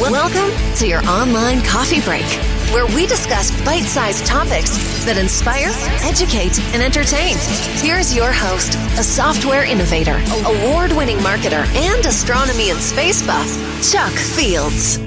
Welcome to your online coffee break, where we discuss bite-sized topics that inspire, educate, and entertain. Here's your host, a software innovator, award-winning marketer, and astronomy and space buff, Chuck Fields.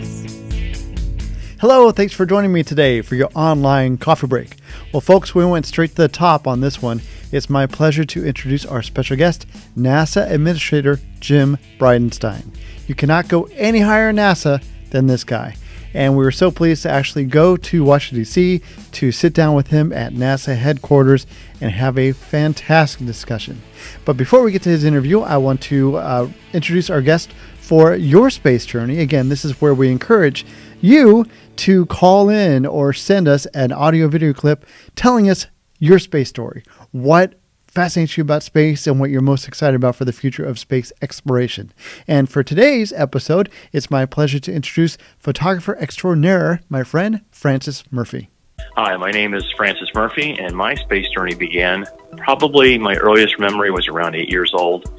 Hello, thanks for joining me today for your online coffee break. Well, folks, we went straight to the top on this one. It's my pleasure to introduce our special guest, NASA Administrator Jim Bridenstine. You cannot go any higher in NASA than this guy. And we were so pleased to actually go to Washington D.C. to sit down with him at NASA headquarters and have a fantastic discussion. But before we get to his interview, I want to introduce our guest for your space journey. Again, this is where we encourage you to call in or send us an audio video clip telling us your space story. What fascinates you about space and what you're most excited about for the future of space exploration. And for today's episode, it's my pleasure to introduce photographer extraordinaire, my friend, Francis Murphy. Hi, my name is Francis Murphy, and my space journey began, probably my earliest memory was around 8 years old.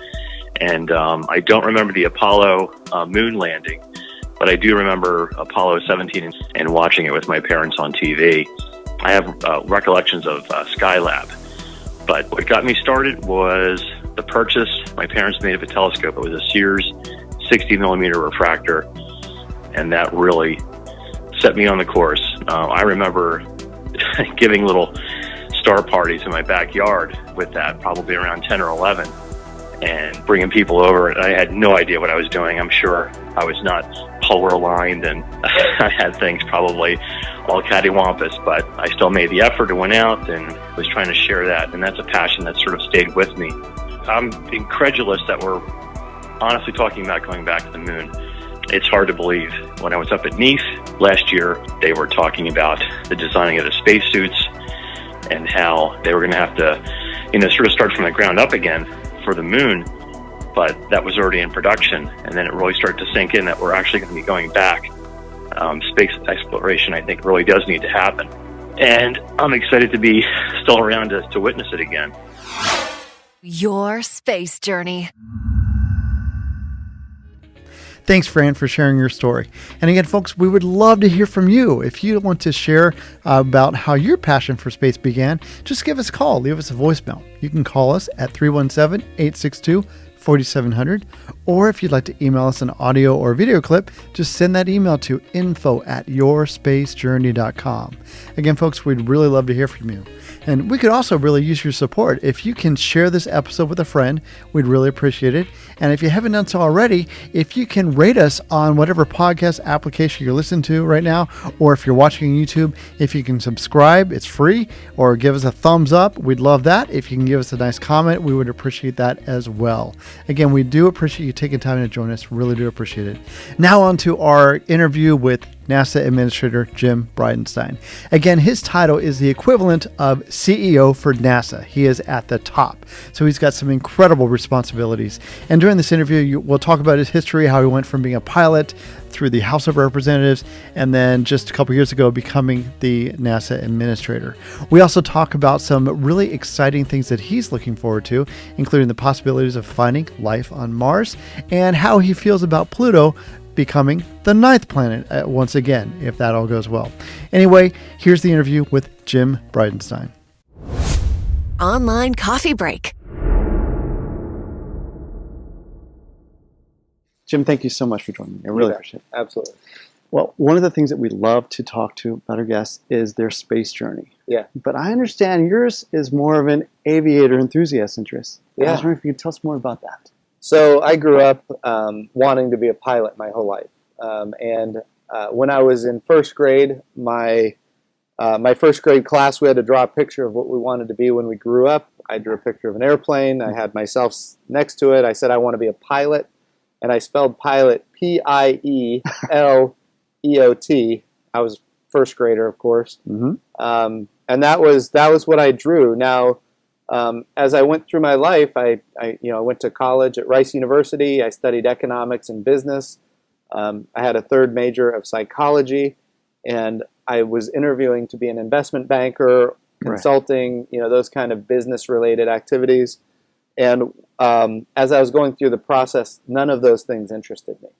And I don't remember the Apollo moon landing, but I do remember Apollo 17 and watching it with my parents on TV. I have recollections of Skylab. But what got me started was the purchase my parents made of a telescope. It was a Sears 60 millimeter refractor, and that really set me on the course. I remember giving little star parties in my backyard with that, probably around 10 or 11, and bringing people over. And I had no idea what I was doing. I'm sure I was not color aligned, and I had things probably all cattywampus, but I still made the effort and went out and was trying to share that, and that's a passion that sort of stayed with me. I'm incredulous that we're honestly talking about going back to the moon. It's hard to believe. When I was up at Nice last year, they were talking about the designing of the spacesuits and how they were going to have to, sort of start from the ground up again for the moon, but that was already in production, and then it really started to sink in that we're actually going to be going back. Space exploration, I think, really does need to happen. And I'm excited to be still around to witness it again. Your space journey. Thanks, Fran, for sharing your story. And again, folks, we would love to hear from you. If you want to share about how your passion for space began, just give us a call. Leave us a voicemail. You can call us at 317-862-4700. Or if you'd like to email us an audio or video clip, just send that email to info@yourSpaceJourney.com. Again, folks, we'd really love to hear from you. And we could also really use your support. If you can share this episode with a friend, we'd really appreciate it. And if you haven't done so already, if you can rate us on whatever podcast application you're listening to right now, or if you're watching YouTube, if you can subscribe, it's free, or give us a thumbs up, we'd love that. If you can give us a nice comment, we would appreciate that as well. Again, we do appreciate you taking time to join us. Really do appreciate it. Now on to our interview with NASA Administrator Jim Bridenstine. Again, his title is the equivalent of CEO for NASA. He is at the top. So he's got some incredible responsibilities. And during this interview, we'll talk about his history, how he went from being a pilot through the House of Representatives, and then just a couple years ago becoming the NASA Administrator. We also talk about some really exciting things that he's looking forward to, including the possibilities of finding life on Mars and how he feels about Pluto becoming the 9th planet once again, if that all goes well. Anyway, here's the interview with Jim Bridenstine. Online coffee break. Jim, thank you so much for joining me. I really appreciate it. Absolutely. Well, one of the things that we love to talk to about our guests is their space journey. Yeah. But I understand yours is more of an aviator enthusiast interest. Yeah. I was wondering if you could tell us more about that. So I grew up wanting to be a pilot my whole life. When I was in first grade, my first grade class, we had to draw a picture of what we wanted to be when we grew up. I drew a picture of an airplane. I had myself next to it. I said I want to be a pilot, and I spelled pilot P-I-E-L-E-O-T. I was first grader, of course, and that was what I drew. Now, as I went through my life, I went to college at Rice University. I studied economics and business. I had a third major of psychology, and I was interviewing to be an investment banker, consulting, those kind of business-related activities. And as I was going through the process, none of those things interested me.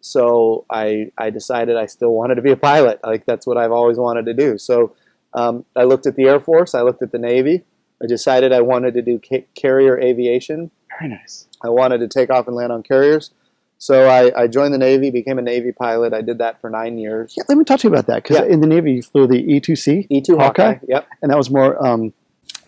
So I decided I still wanted to be a pilot. Like, that's what I've always wanted to do. So I looked at the Air Force. I looked at the Navy. I decided I wanted to do carrier aviation. Very nice. I wanted to take off and land on carriers. So I joined the Navy, became a Navy pilot. I did that for 9 years. Yeah, let me talk to you about that, because in the Navy you flew the E-2C. E-2 Hawkeye. Yep. And that was more,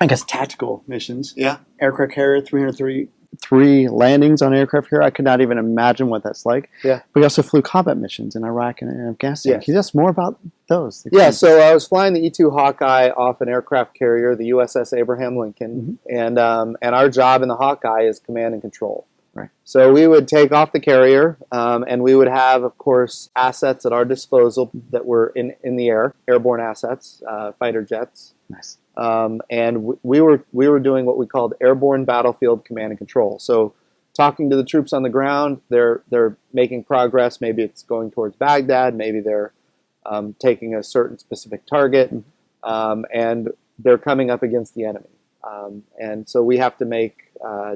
I guess, tactical missions. Yeah. Aircraft carrier, 333 landings on aircraft carrier. I could not even imagine what that's like. Yeah. We also flew combat missions in Iraq and Afghanistan. Yes. Can you tell us more about those? Yeah, so I was flying the E-2 Hawkeye off an aircraft carrier, the USS Abraham Lincoln, and our job in the Hawkeye is command and control. Right. So we would take off the carrier, and we would have, of course, assets at our disposal that were in the air, airborne assets, fighter jets. Nice. And we were doing what we called airborne battlefield command and control. So talking to the troops on the ground, they're making progress. Maybe it's going towards Baghdad. Maybe they're taking a certain specific target, and they're coming up against the enemy. And so we have to make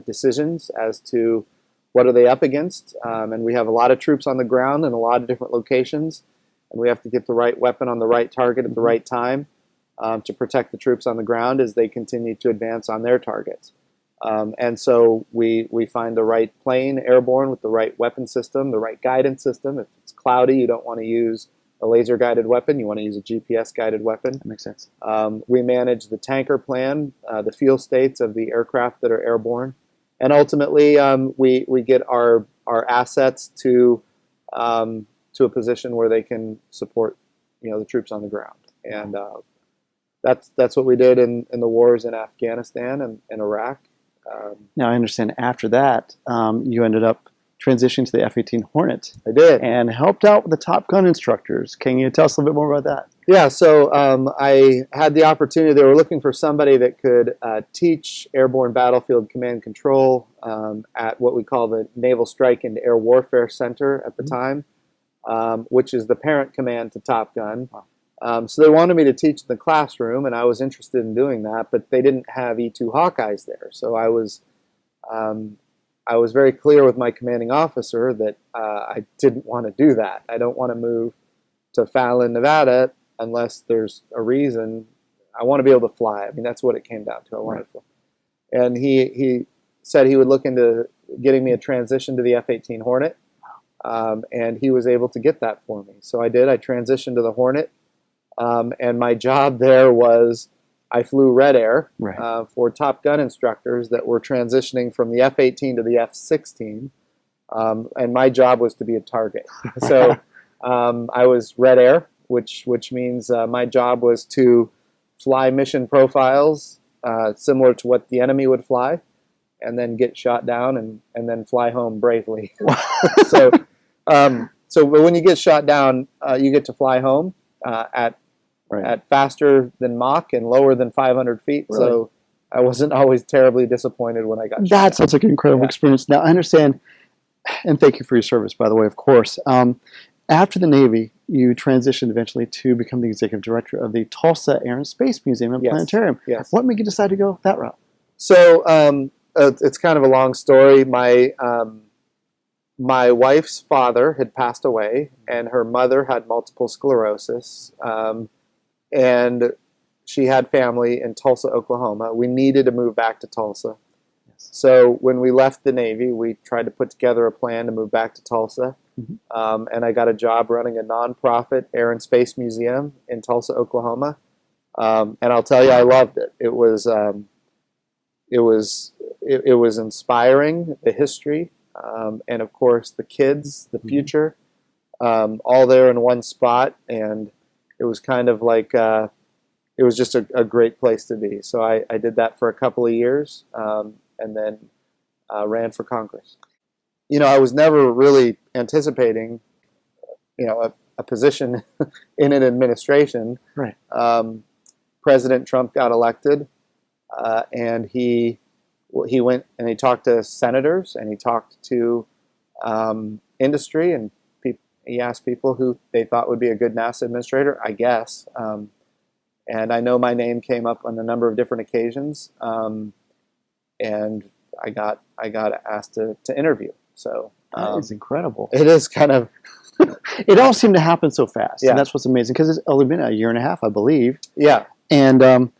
decisions as to what are they up against. And we have a lot of troops on the ground in a lot of different locations, and we have to get the right weapon on the right target at the right time to protect the troops on the ground as they continue to advance on their targets. And so we find the right plane airborne with the right weapon system, the right guidance system. If it's cloudy, you don't want to use a laser-guided weapon. You want to use a GPS-guided weapon. That makes sense. We manage the tanker plan, the fuel states of the aircraft that are airborne. And ultimately, we get our assets to a position where they can support, the troops on the ground. And that's what we did in the wars in Afghanistan and Iraq. Now, I understand after that, you ended up transitioning to the F-18 Hornet. I did. And helped out with the Top Gun instructors. Can you tell us a little bit more about that? Yeah, so I had the opportunity. They were looking for somebody that could teach airborne battlefield command and control at what we call the Naval Strike and Air Warfare Center at the time, which is the parent command to Top Gun. So they wanted me to teach in the classroom, and I was interested in doing that, but they didn't have E-2 Hawkeyes there. So I was very clear with my commanding officer that I didn't want to do that. I don't want to move to Fallon, Nevada, unless there's a reason. I want to be able to fly. I mean, that's what it came down to. I wanted to fly. And he said he would look into getting me a transition to the F-18 Hornet, and he was able to get that for me. So I did. I transitioned to the Hornet, and my job there was I flew Red Air for Top Gun instructors that were transitioning from the F-18 to the F-16, and my job was to be a target. So I was Red Air, which means my job was to fly mission profiles similar to what the enemy would fly, and then get shot down and then fly home bravely. So when you get shot down, you get to fly home at faster than Mach and lower than 500 feet. Really? So I wasn't always terribly disappointed when I got shot down. That sounds like an incredible experience. Now, I understand, and thank you for your service, by the way, of course. After the Navy, you transitioned eventually to become the executive director of the Tulsa Air and Space Museum and Planetarium. Yes. What made you decide to go that route? So it's kind of a long story. My wife's father had passed away, and her mother had multiple sclerosis, and she had family in Tulsa, Oklahoma. We needed to move back to Tulsa. Yes. So when we left the Navy, we tried to put together a plan to move back to Tulsa. And I got a job running a nonprofit air and space museum in Tulsa, Oklahoma. And I'll tell you, I loved it. It was inspiring, the history, and of course the kids, the future, all there in one spot. And it was kind of like it was just a great place to be. So I did that for a couple of years, and then ran for Congress. I was never really anticipating, a position in an administration. Right. President Trump got elected, and he went and he talked to senators, and he talked to industry, and he asked people who they thought would be a good NASA administrator, I guess. And I know my name came up on a number of different occasions, and I got asked to interview. So That is incredible. It is kind of... It all seemed to happen so fast. Yeah. And that's what's amazing, because it's only been a year and a half, I believe. Yeah. And here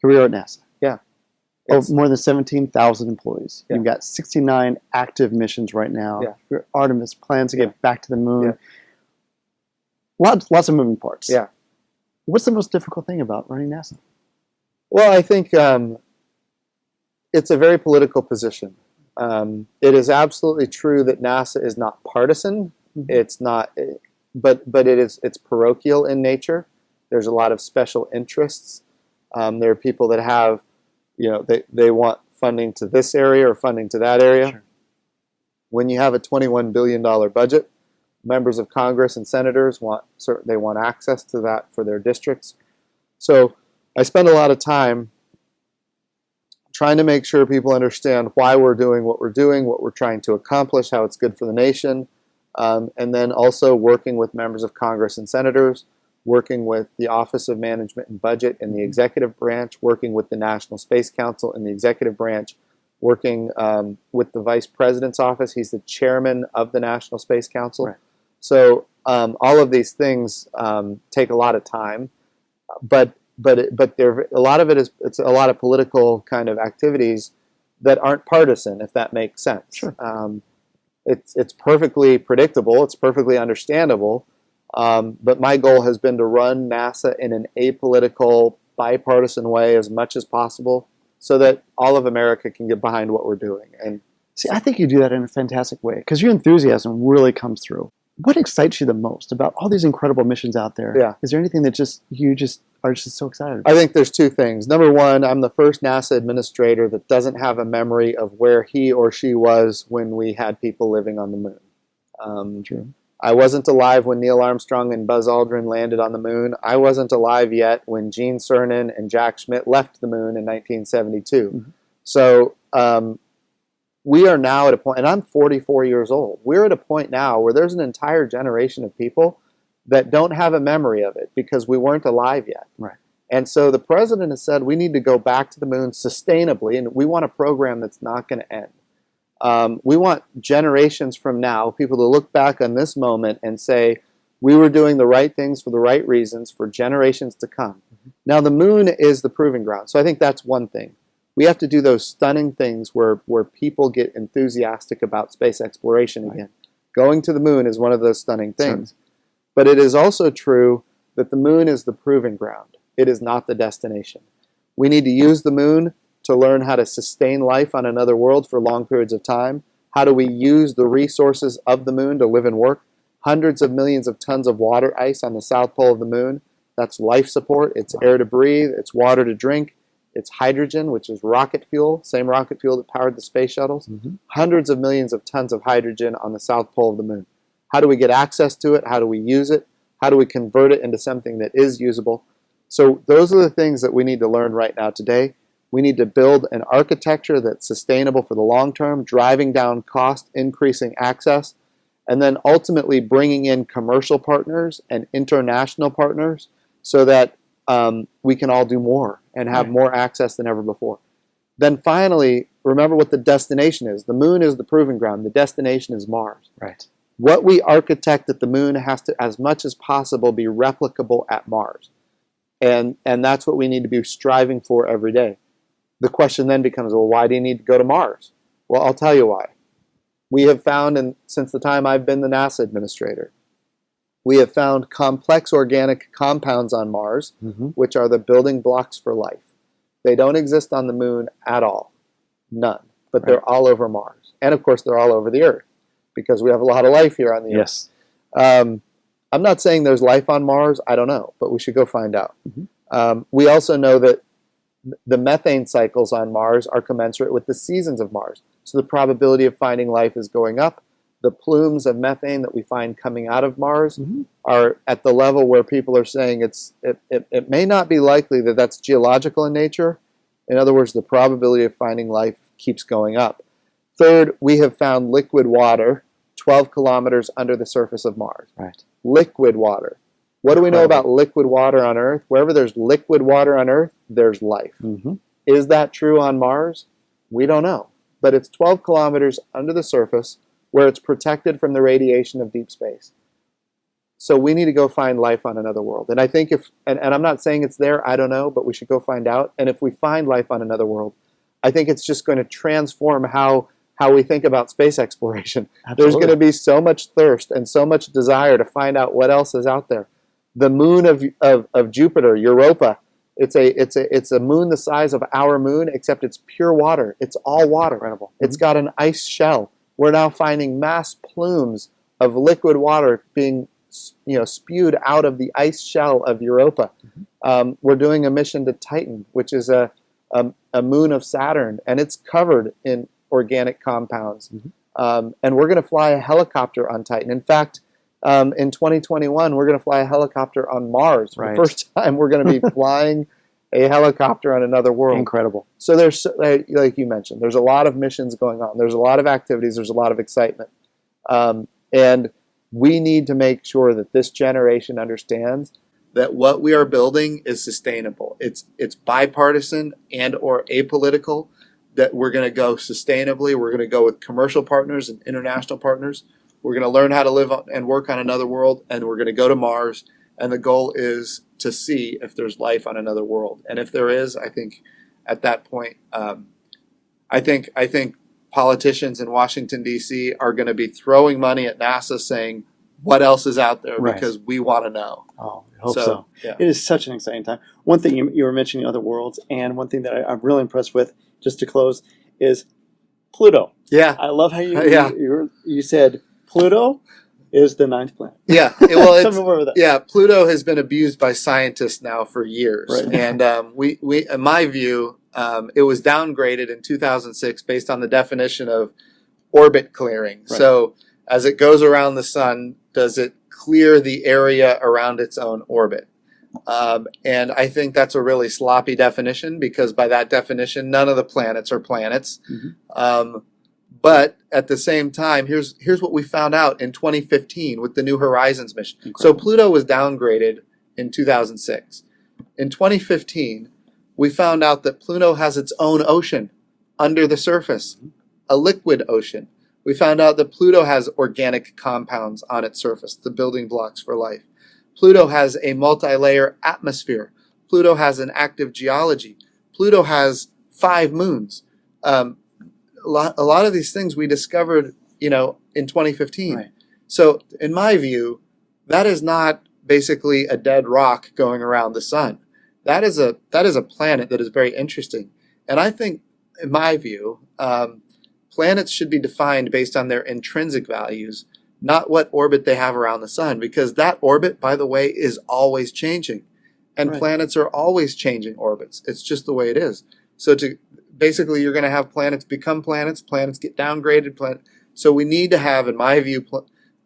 we are at NASA. Yeah. More than 17,000 employees. Yeah. You've got 69 active missions right now. Yeah. Your Artemis plans to get back to the moon. Yeah. Lots of moving parts. Yeah. What's the most difficult thing about running NASA? Well, I think it's a very political position. It is absolutely true that NASA is not partisan. Mm-hmm. It's not, but it's parochial in nature. There's a lot of special interests. There are people that have, they want funding to this area or funding to that area. Sure. When you have a $21 billion budget, members of Congress and senators want access to that for their districts. So I spend a lot of time trying to make sure people understand why we're doing what we're doing, what we're trying to accomplish, how it's good for the nation, and then also working with members of Congress and senators, working with the Office of Management and Budget in the executive branch, working with the National Space Council in the executive branch, working with the Vice President's office. He's the chairman of the National Space Council. Right. So all of these things take a lot of time, but there, a lot of it's a lot of political kind of activities that aren't partisan, if that makes sense. Sure. It's perfectly predictable. It's perfectly understandable. But my goal has been to run NASA in an apolitical, bipartisan way as much as possible, so that all of America can get behind what we're doing. And see, I think you do that in a fantastic way, because your enthusiasm really comes through. What excites you the most about all these incredible missions out there? Yeah. Is there anything that you are just so excited about? I think there's two things. Number one, I'm the first NASA administrator that doesn't have a memory of where he or she was when we had people living on the moon. True. I wasn't alive when Neil Armstrong and Buzz Aldrin landed on the moon. I wasn't alive yet when Gene Cernan and Jack Schmitt left the moon in 1972. Mm-hmm. So we are now at a point, and I'm 44 years old. We're at a point now where there's an entire generation of people that don't have a memory of it because we weren't alive yet. Right. And so the president has said we need to go back to the moon sustainably, and we want a program that's not going to end. We want generations from now, people to look back on this moment and say, we were doing the right things for the right reasons for generations to come. Mm-hmm. Now, the moon is the proving ground. So I think that's one thing. We have to do those stunning things where people get enthusiastic about space exploration again. Going to the moon is one of those stunning things. Sure. But it is also true that the moon is the proving ground. It is not the destination. We need to use the moon to learn how to sustain life on another world for long periods of time. How do we use the resources of the moon to live and work? Hundreds of millions of tons of water ice on the south pole of the moon. That's life support. It's air to breathe. It's water to drink. It's hydrogen, which is rocket fuel, same rocket fuel that powered the space shuttles. Mm-hmm. Hundreds of millions of tons of hydrogen on the south pole of the moon. How do we get access to it? How do we use it? How do we convert it into something that is usable? So those are the things that we need to learn right now today. We need to build an architecture that's sustainable for the long term, driving down cost, increasing access, and then ultimately bringing in commercial partners and international partners so that we can all do more and have more access than ever before. Then finally, remember what the destination is. The moon is the proving ground. The destination is Mars. Right. What we architect at the moon has to, as much as possible, be replicable at Mars. And that's what we need to be striving for every day. The question then becomes, well, why do you need to go to Mars? Well, I'll tell you why. We have found, and since the time I've been the NASA administrator, we have found complex organic compounds on Mars, mm-hmm. which are the building blocks for life. They don't exist on the moon at all. None. But they're all over Mars. And of course, they're all over the Earth, because we have a lot of life here on the Earth. Yes. I'm not saying there's life on Mars. I don't know, but we should go find out. Mm-hmm. We also know that the methane cycles on Mars are commensurate with the seasons of Mars. So the probability of finding life is going up. The plumes of methane that we find coming out of Mars mm-hmm. are at the level where people are saying it may not be likely that that's geological in nature. In other words, the probability of finding life keeps going up. Third, we have found liquid water 12 kilometers under the surface of Mars. Right. Liquid water. What do we know about liquid water on Earth? Wherever there's liquid water on Earth, there's life. Mm-hmm. Is that true on Mars? We don't know. But it's 12 kilometers under the surface, where it's protected from the radiation of deep space. So we need to go find life on another world. And I think and I'm not saying it's there, I don't know, but we should go find out. And if we find life on another world, I think it's just going to transform how we think about space exploration. Absolutely. There's going to be so much thirst and so much desire to find out what else is out there. The moon of Jupiter, Europa, it's a moon the size of our moon, except it's pure water. It's all water. Incredible. It's got an ice shell. We're now finding mass plumes of liquid water being spewed out of the ice shell of Europa. We're doing a mission to Titan, which is a moon of Saturn, and it's covered in organic compounds. And we're going to fly a helicopter on Titan. In fact, in 2021, we're going to fly a helicopter on Mars. For the first time, we're going to be flying a helicopter on another world. Incredible. So there's, like you mentioned, there's a lot of missions going on. There's a lot of activities. There's a lot of excitement. And we need to make sure that this generation understands that what we are building is sustainable. It's bipartisan and or apolitical, that we're going to go sustainably. We're going to go with commercial partners and international partners. We're going to learn how to live and work on another world, and we're going to go to Mars. And the goal is to see if there's life on another world. And if there is, I think at that point, I think politicians in Washington, D.C. are going to be throwing money at NASA saying, what else is out there? Because we want to know. Oh, I hope so. Yeah. It is such an exciting time. One thing you were mentioning other worlds, and one thing that I'm really impressed with, just to close, is Pluto. Yeah. I love how you said Pluto is the 9th planet. Yeah. Well, Tell me more about that. Yeah, Pluto has been abused by scientists now for years. Right. And we in my view, it was downgraded in 2006 based on the definition of orbit clearing. Right. So as it goes around the sun, does it clear the area around its own orbit? And I think that's a really sloppy definition, because by that definition, none of the planets are planets. But at the same time, here's what we found out in 2015 with the New Horizons mission. Incredible. So Pluto was downgraded in 2006. In 2015, we found out that Pluto has its own ocean under the surface, a liquid ocean. We found out that Pluto has organic compounds on its surface, the building blocks for life. Pluto has a multi-layer atmosphere. Pluto has an active geology. Pluto has 5 moons. A lot of these things we discovered, in 2015. Right. So in my view, that is not basically a dead rock going around the sun. That is a planet that is very interesting. And I think, in my view, planets should be defined based on their intrinsic values, not what orbit they have around the sun, because that orbit, by the way, is always changing. And planets are always changing orbits. It's just the way it is. So basically, you're going to have planets become planets get downgraded. So we need to have, in my view,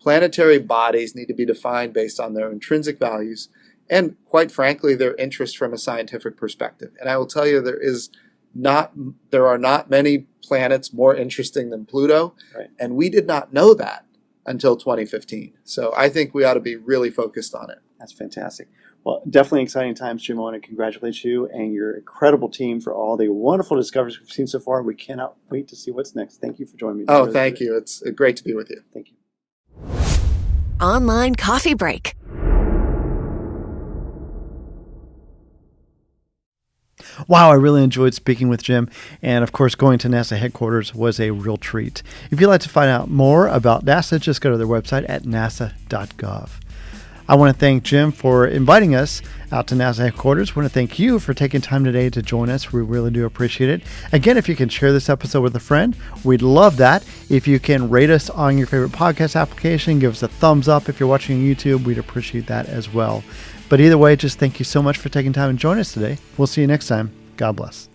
planetary bodies need to be defined based on their intrinsic values and, quite frankly, their interest from a scientific perspective. And I will tell you, there are not many planets more interesting than Pluto, and we did not know that until 2015. So I think we ought to be really focused on it. That's fantastic. Well, definitely exciting times, Jim. I want to congratulate you and your incredible team for all the wonderful discoveries we've seen so far. We cannot wait to see what's next. Thank you for joining me. Oh, thank you. It's great to be with you. Thank you. Online coffee break. Wow, I really enjoyed speaking with Jim. And of course, going to NASA headquarters was a real treat. If you'd like to find out more about NASA, just go to their website at nasa.gov. I want to thank Jim for inviting us out to NASA headquarters. I want to thank you for taking time today to join us. We really do appreciate it. Again, if you can share this episode with a friend, we'd love that. If you can rate us on your favorite podcast application, give us a thumbs up. If you're watching on YouTube, we'd appreciate that as well. But either way, just thank you so much for taking time to join us today. We'll see you next time. God bless.